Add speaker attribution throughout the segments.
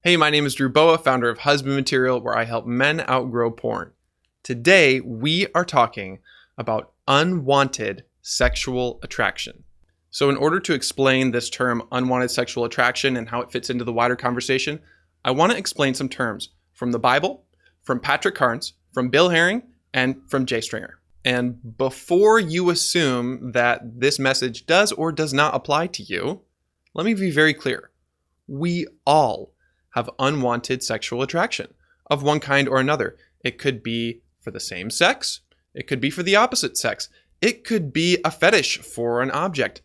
Speaker 1: Hey, my name is Drew Boa, founder of Husband Material, where I help men outgrow porn. Today, we are talking about unwanted sexual attraction. So in order to explain this term, unwanted sexual attraction, and how it fits into the wider conversation, I want to explain some terms from the Bible, from Patrick Carnes, from Bill Herring, and from Jay Stringer. And before you assume that this message does or does not apply to you, let me be very clear. We all have unwanted sexual attraction of one kind or another. It could be for the same sex. It could be for the opposite sex. It could be a fetish for an object.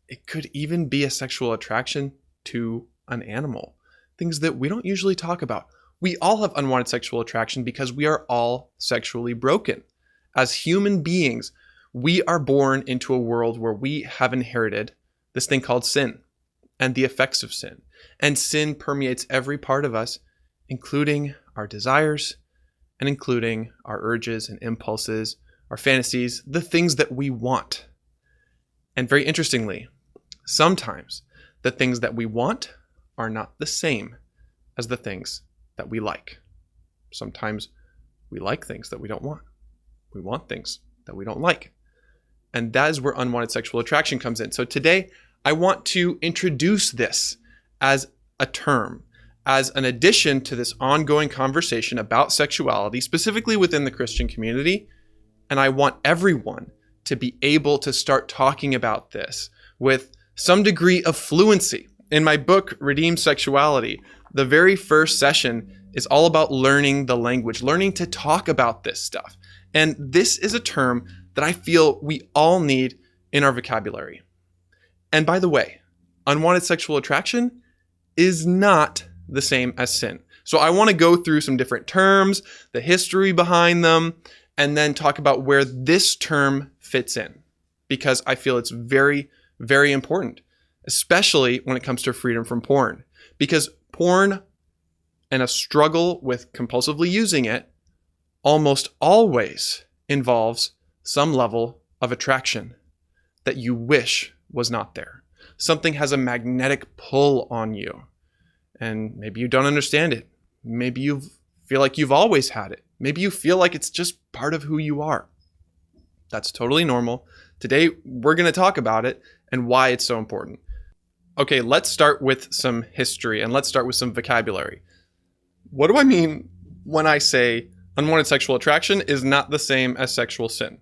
Speaker 1: It could even be a sexual attraction to an animal. Things that we don't usually talk about. We all have unwanted sexual attraction because we are all sexually broken. As human beings, we are born into a world where we have inherited this thing called sin and the effects of sin. And sin permeates every part of us, including our desires and including our urges and impulses, our fantasies, the things that we want. And very interestingly, sometimes the things that we want are not the same as the things that we like. Sometimes we like things that we don't want. We want things that we don't like. And that is where unwanted sexual attraction comes in. So today, I want to introduce this as a term, as an addition to this ongoing conversation about sexuality, specifically within the Christian community. And I want everyone to be able to start talking about this with some degree of fluency. In my book, Redeem Sexuality, the very first session is all about learning the language, learning to talk about this stuff. And this is a term that I feel we all need in our vocabulary. And by the way, unwanted sexual attraction is not the same as sin. So I want to go through some different terms, the history behind them, and then talk about where this term fits in, because I feel it's very, very important, especially when it comes to freedom from porn. Because porn and a struggle with compulsively using it almost always involves some level of attraction that you wish was not there. Something has a magnetic pull on you, and maybe you don't understand it. Maybe you feel like you've always had it. Maybe you feel like it's just part of who you are. That's totally normal. Today, we're going to talk about it and why it's so important. Okay, let's start with some history and let's start with some vocabulary. What do I mean when I say unwanted sexual attraction is not the same as sexual sin?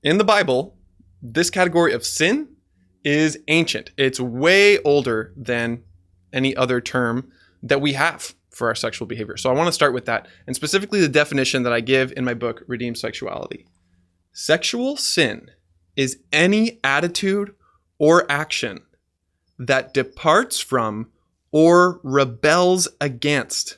Speaker 1: In the Bible, this category of sin is ancient. It's way older than any other term that we have for our sexual behavior. So I want to start with that, and specifically the definition that I give in my book, Redeem Sexuality. Sexual sin is any attitude or action that departs from or rebels against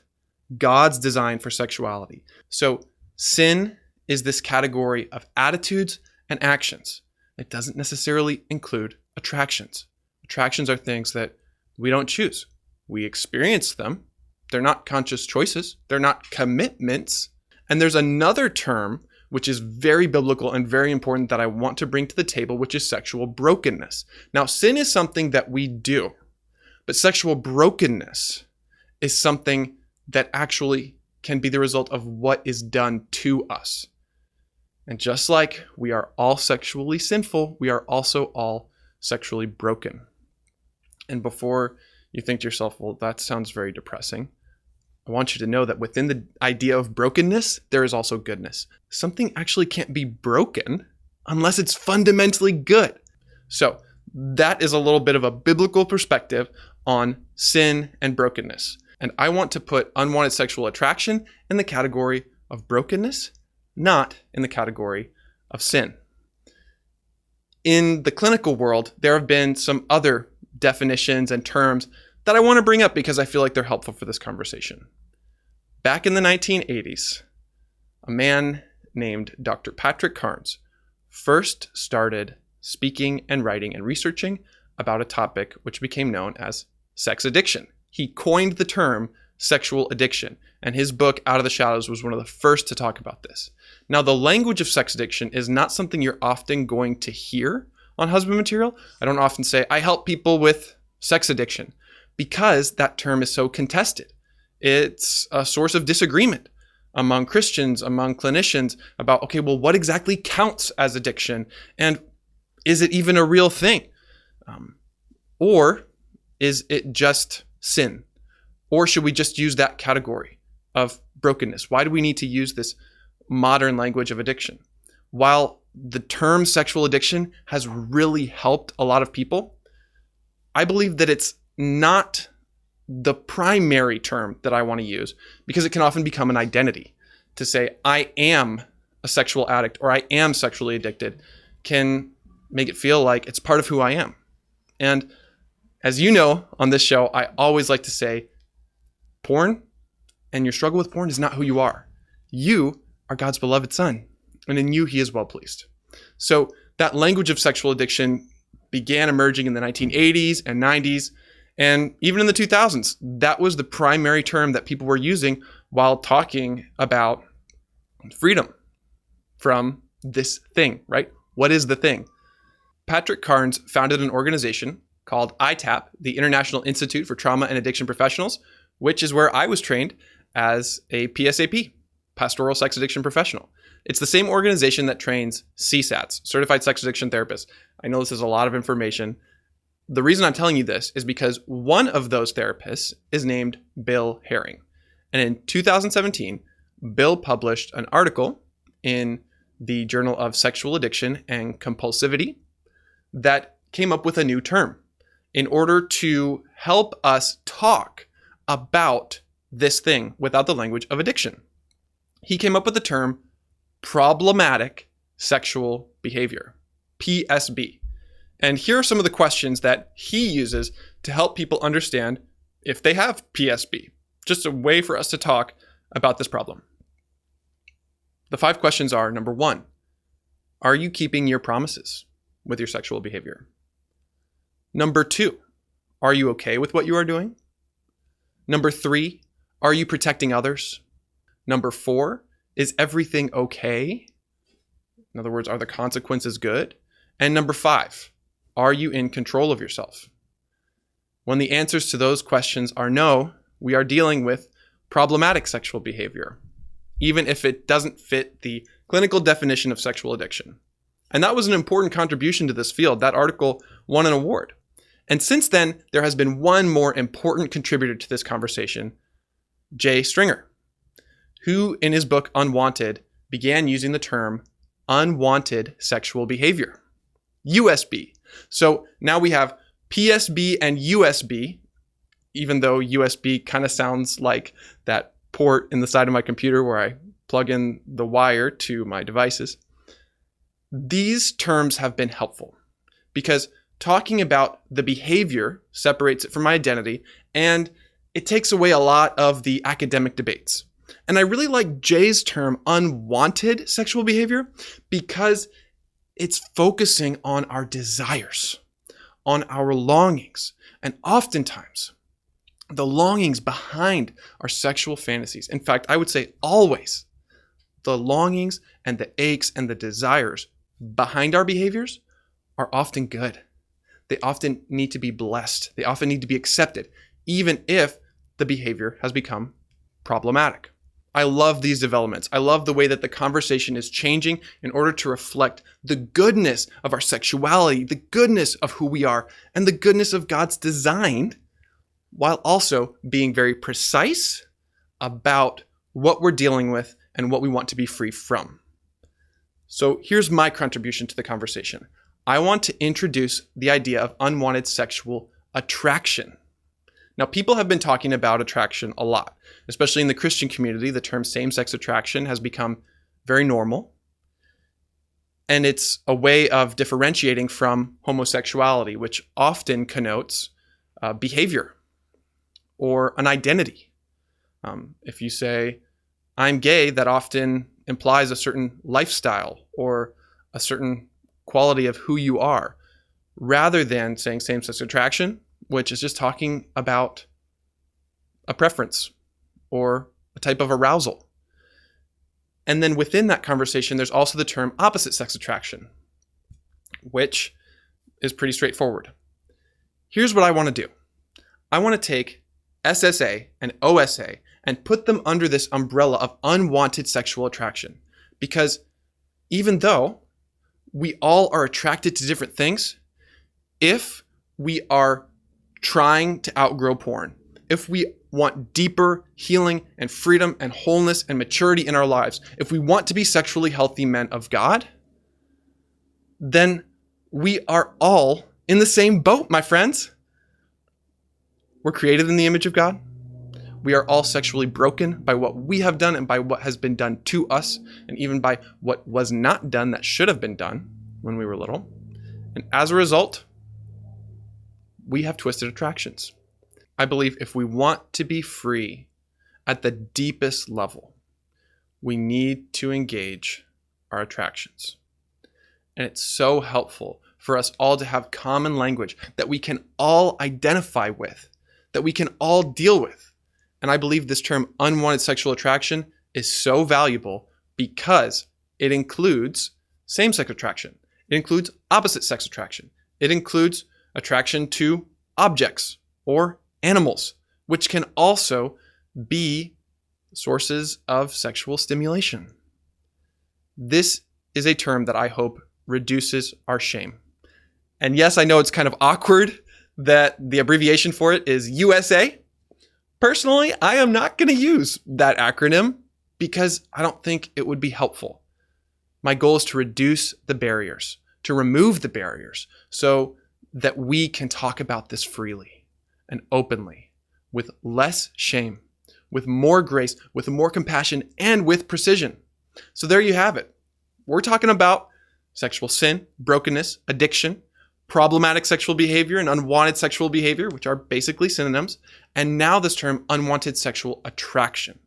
Speaker 1: God's design for sexuality. So sin is this category of attitudes and actions. It doesn't necessarily include attractions. Attractions are things that we don't choose. We experience them. They're not conscious choices. They're not commitments. And there's another term which is very biblical and very important that I want to bring to the table, which is sexual brokenness. Now, sin is something that we do, but sexual brokenness is something that actually can be the result of what is done to us. And just like we are all sexually sinful, we are also all sexually broken. And before you think to yourself, well, that sounds very depressing, I want you to know that within the idea of brokenness, there is also goodness. Something actually can't be broken unless it's fundamentally good. So that is a little bit of a biblical perspective on sin and brokenness. And I want to put unwanted sexual attraction in the category of brokenness, not in the category of sin. In the clinical world, there have been some other definitions and terms that I want to bring up because I feel like they're helpful for this conversation. Back in the 1980s, a man named Dr. Patrick Carnes first started speaking and writing and researching about a topic which became known as sex addiction. He coined the term sexual addiction, and his book, Out of the Shadows, was one of the first to talk about this. Now, the language of sex addiction is not something you're often going to hear on Husband Material. I don't often say, I help people with sex addiction. because that term is so contested. It's a source of disagreement among Christians, among clinicians about, okay, well, what exactly counts as addiction? And is it even a real thing? Or is it just sin? Or should we just use that category of brokenness? Why do we need to use this modern language of addiction? While the term sexual addiction has really helped a lot of people, I believe that it's not the primary term that I want to use, because it can often become an identity. To say, I am a sexual addict or I am sexually addicted can make it feel like it's part of who I am. And as you know, on this show, I always like to say, porn and your struggle with porn is not who you are. You are God's beloved son, and in you, he is well pleased. So that language of sexual addiction began emerging in the 1980s and 90s, and even in the 2000s. That was the primary term that people were using while talking about freedom from this thing, right? What is the thing? Patrick Carnes founded an organization called ITAP, the International Institute for Trauma and Addiction Professionals, which is where I was trained as a PSAP, Pastoral Sex Addiction Professional. It's the same organization that trains CSATs, Certified Sex Addiction Therapists. I know this is a lot of information. The reason I'm telling you this is because one of those therapists is named Bill Herring. And in 2017, Bill published an article in the Journal of Sexual Addiction and Compulsivity that came up with a new term in order to help us talk about this thing without the language of addiction. He came up with the term problematic sexual behavior, PSB. And here are some of the questions that he uses to help people understand if they have PSB. Just a way for us to talk about this problem. The 5 questions are, number 1, are you keeping your promises with your sexual behavior? Number 2, are you okay with what you are doing? Number 3, are you protecting others? Number 4, is everything okay? In other words, are the consequences good? And number 5, are you in control of yourself? When the answers to those questions are no, we are dealing with problematic sexual behavior, even if it doesn't fit the clinical definition of sexual addiction. And that was an important contribution to this field. That article won an award. And since then, there has been one more important contributor to this conversation, Jay Stringer, who in his book Unwanted began using the term unwanted sexual behavior, USB. So now we have PSB and USB, even though USB kind of sounds like that port in the side of my computer where I plug in the wire to my devices. These terms have been helpful because talking about the behavior separates it from my identity, and it takes away a lot of the academic debates. And I really like Jay's term unwanted sexual behavior because it's focusing on our desires, on our longings, and oftentimes the longings behind our sexual fantasies. In fact, I would say always the longings and the aches and the desires behind our behaviors are often good. They often need to be blessed. They often need to be accepted, even if the behavior has become problematic. I love these developments. I love the way that the conversation is changing in order to reflect the goodness of our sexuality, the goodness of who we are, and the goodness of God's design, while also being very precise about what we're dealing with and what we want to be free from. So here's my contribution to the conversation. I want to introduce the idea of unwanted sexual attraction. Now, people have been talking about attraction a lot, especially in the Christian community. The term same-sex attraction has become very normal. And it's a way of differentiating from homosexuality, which often connotes behavior or an identity. If you say, I'm gay, that often implies a certain lifestyle or a certain quality of who you are, rather than saying same-sex attraction, which is just talking about a preference or a type of arousal. And then within that conversation, there's also the term opposite sex attraction, which is pretty straightforward. Here's what I want to do. I want to take SSA and OSA and put them under this umbrella of unwanted sexual attraction. Because even though we all are attracted to different things, if we are trying to outgrow porn, if we want deeper healing and freedom and wholeness and maturity in our lives, if we want to be sexually healthy men of God, then we are all in the same boat, my friends. We're created in the image of God. We are all sexually broken by what we have done and by what has been done to us, and even by what was not done that should have been done when we were little. And as a result, we have twisted attractions. I believe if we want to be free at the deepest level, we need to engage our attractions. And it's so helpful for us all to have common language that we can all identify with, that we can all deal with. And I believe this term unwanted sexual attraction is so valuable because it includes same-sex attraction. It includes opposite-sex attraction. It includes attraction to objects or animals, which can also be sources of sexual stimulation. This is a term that I hope reduces our shame. And yes, I know it's kind of awkward that the abbreviation for it is USA. Personally, I am not going to use that acronym because I don't think it would be helpful. My goal is to reduce the barriers, to remove the barriers so that we can talk about this freely and openly, with less shame, with more grace, with more compassion, and with precision. So there you have it. We're talking about sexual sin, brokenness, addiction, problematic sexual behavior, and unwanted sexual behavior, which are basically synonyms, and now this term unwanted sexual attraction.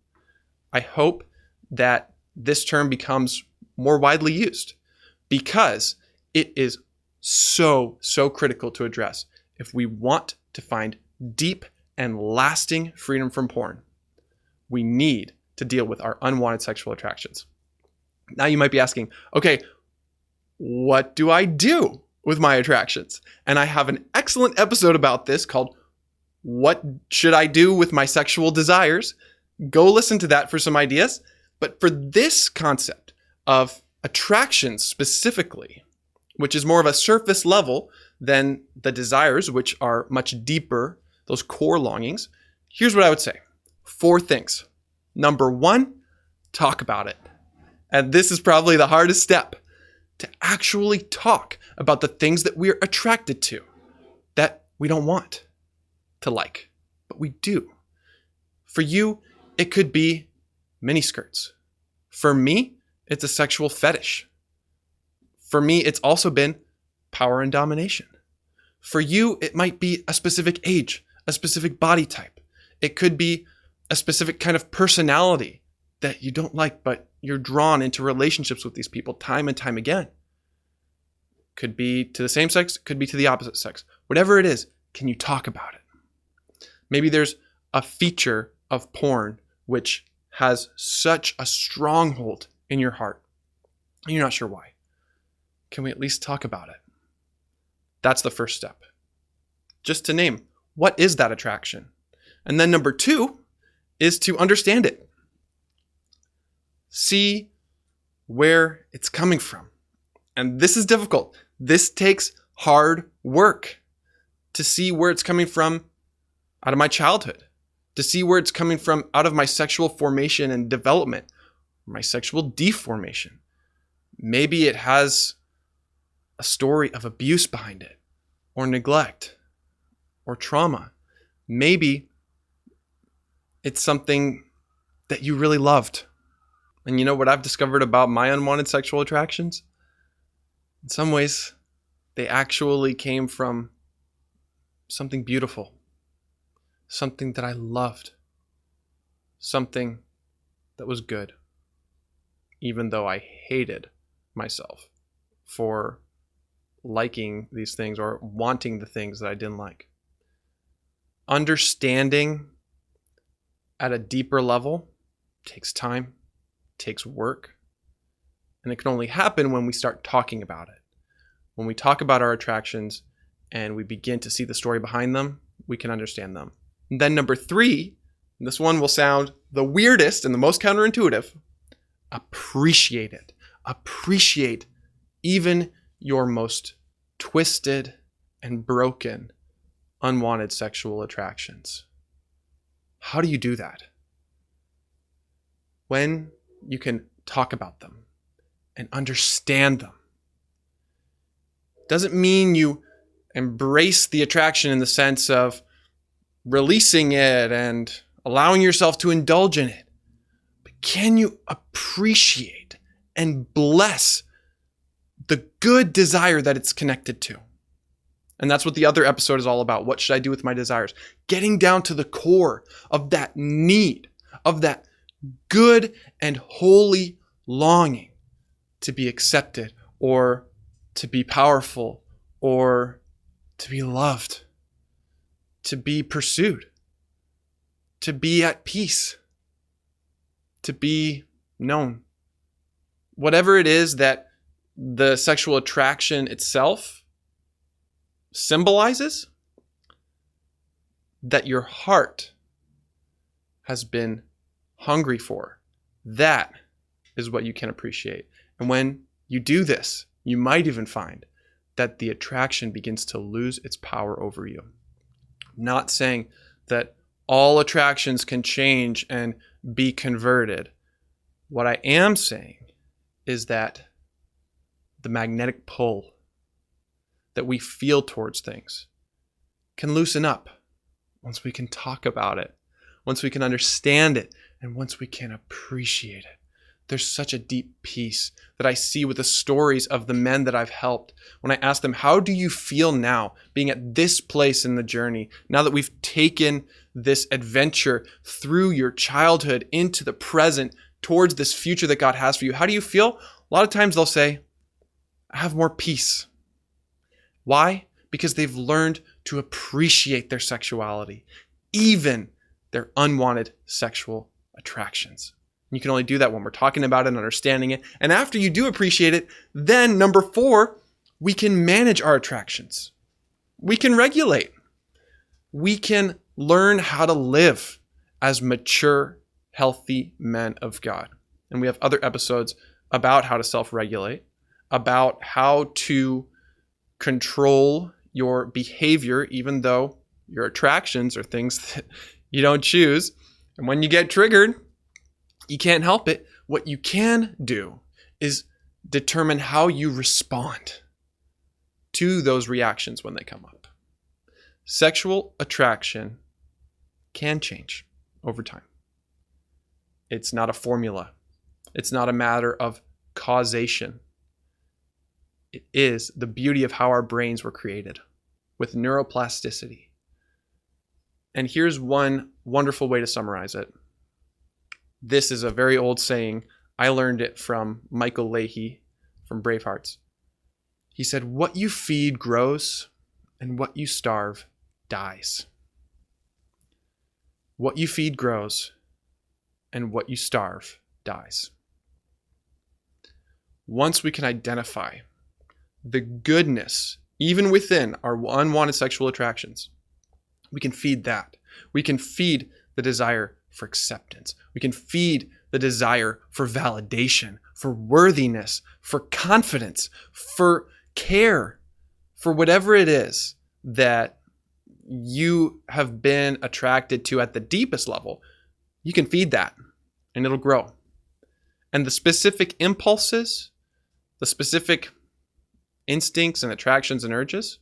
Speaker 1: I hope that this term becomes more widely used because it is so critical to address if we want to find deep and lasting freedom from porn. We need to deal with our unwanted sexual attractions. Now you might be asking, okay, what do I do with my attractions? And I have an excellent episode about this called What Should I Do with My Sexual Desires? Go listen to that for some ideas. But for this concept of attractions specifically, which is more of a surface level than the desires, which are much deeper, those core longings, here's what I would say. 4 things. Number 1, talk about it. And this is probably the hardest step, to actually talk about the things that we're attracted to, that we don't want to like, but we do. For you, it could be miniskirts. For me, it's a sexual fetish. For me, it's also been power and domination. For you, it might be a specific age, a specific body type. It could be a specific kind of personality that you don't like, but you're drawn into relationships with these people time and time again. Could be to the same sex, could be to the opposite sex. Whatever it is, can you talk about it? Maybe there's a feature of porn which has such a stronghold in your heart, and you're not sure why. Can we at least talk about it? That's the first step. Just to name, what is that attraction? And then number 2 is to understand it. See where it's coming from. And this is difficult. This takes hard work to see where it's coming from out of my childhood, to see where it's coming from out of my sexual formation and development, my sexual deformation. Maybe it has a story of abuse behind it, or neglect, or trauma. Maybe it's something that you really loved. And you know what I've discovered about my unwanted sexual attractions? In some ways, they actually came from something beautiful, something that I loved, something that was good, even though I hated myself for liking these things or wanting the things that I didn't like. Understanding at a deeper level takes time, takes work, and it can only happen when we start talking about it. When we talk about our attractions and we begin to see the story behind them, we can understand them. And then number 3, and this one will sound the weirdest and the most counterintuitive, appreciate it. Appreciate even your most twisted and broken unwanted sexual attractions. How do you do that? When you can talk about them and understand them. Doesn't mean you embrace the attraction in the sense of releasing it and allowing yourself to indulge in it. But can you appreciate and bless the good desire that it's connected to? And that's what the other episode is all about. What should I do with my desires? Getting down to the core of that need, of that good and holy longing to be accepted or to be powerful or to be loved, to be pursued, to be at peace, to be known. Whatever it is that the sexual attraction itself symbolizes, that your heart has been hungry for, that is what you can appreciate. And when you do this, you might even find that the attraction begins to lose its power over you. Not saying that all attractions can change and be converted. What I am saying is that the magnetic pull that we feel towards things can loosen up once we can talk about it, once we can understand it, and once we can appreciate it. There's such a deep peace that I see with the stories of the men that I've helped. When I ask them, how do you feel now being at this place in the journey? Now that we've taken this adventure through your childhood into the present towards this future that God has for you, how do you feel? A lot of times they'll say, I have more peace. Why? Because they've learned to appreciate their sexuality, even their unwanted sexual attractions. You can only do that when we're talking about it and understanding it. And after you do appreciate it, then number 4, we can manage our attractions. We can regulate. We can learn how to live as mature, healthy men of God. And we have other episodes about how to self-regulate, about how to control your behavior, even though your attractions are things that you don't choose. And when you get triggered, you can't help it. What you can do is determine how you respond to those reactions when they come up. Sexual attraction can change over time. It's not a formula. It's not a matter of causation. It is the beauty of how our brains were created with neuroplasticity. And here's one wonderful way to summarize it. This is a very old saying. I learned it from Michael Leahy from Bravehearts. He said, what you feed grows and what you starve dies. What you feed grows and what you starve dies. Once we can identify the goodness, even within our unwanted sexual attractions, we can feed that. We can feed the desire for acceptance. We can feed the desire for validation, for worthiness, for confidence, for care, for whatever it is that you have been attracted to at the deepest level. You can feed that and it'll grow. And the specific impulses, the specific instincts and attractions and urges,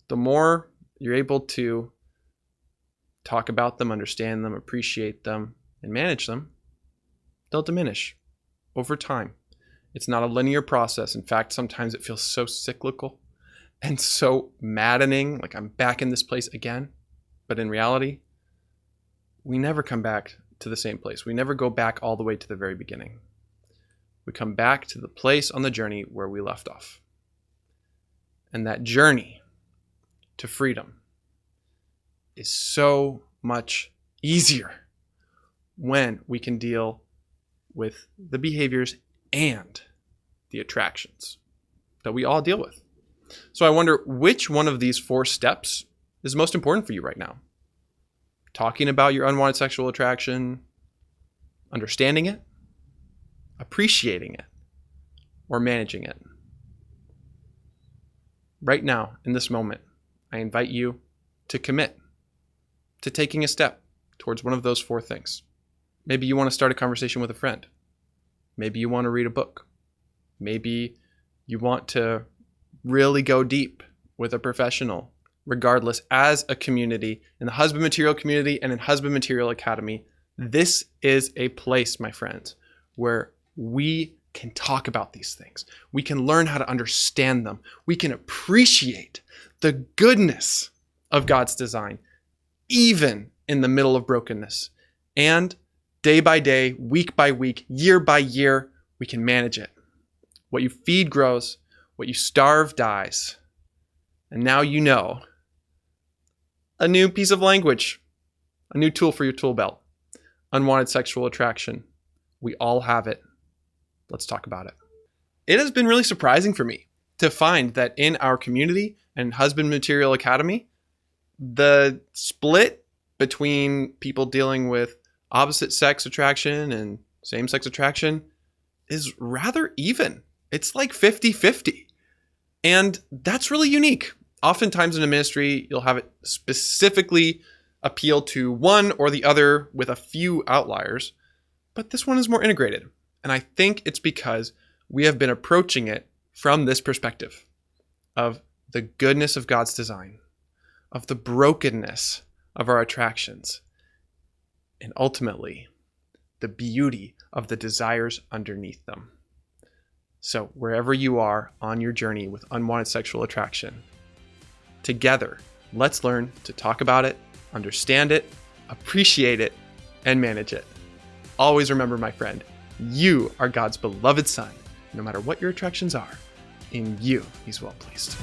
Speaker 1: the more you're able to talk about them, understand them, appreciate them, and manage them, they'll diminish over time. It's not a linear process. In fact, sometimes it feels so cyclical and so maddening, like I'm back in this place again. But in reality, we never come back to the same place. We never go back all the way to the very beginning. We come back to the place on the journey where we left off. And that journey to freedom is so much easier when we can deal with the behaviors and the attractions that we all deal with. So I wonder which one of these 4 steps is most important for you right now? Talking about your unwanted sexual attraction, understanding it, appreciating it, or managing it? Right now, in this moment, I invite you to commit to taking a step towards one of those 4 things. Maybe you want to start a conversation with a friend. Maybe you want to read a book. Maybe you want to really go deep with a professional. Regardless, as a community, in the Husband Material community and in Husband Material Academy, this is a place, my friends, where we can talk about these things. We can learn how to understand them. We can appreciate the goodness of God's design, even in the middle of brokenness. And day by day, week by week, year by year, we can manage it. What you feed grows, what you starve dies. And now you know a new piece of language, a new tool for your tool belt. Unwanted sexual attraction. We all have it. Let's talk about it. It has been really surprising for me to find that in our community and Husband Material Academy, the split between people dealing with opposite sex attraction and same-sex attraction is rather even. It's like 50-50. And that's really unique. Oftentimes in a ministry, you'll have it specifically appeal to one or the other with a few outliers, but this one is more integrated. And I think it's because we have been approaching it from this perspective of the goodness of God's design, of the brokenness of our attractions, and ultimately the beauty of the desires underneath them. So wherever you are on your journey with unwanted sexual attraction, together, let's learn to talk about it, understand it, appreciate it, and manage it. Always remember, my friend, you are God's beloved son. No matter what your attractions are, in you, he's well pleased.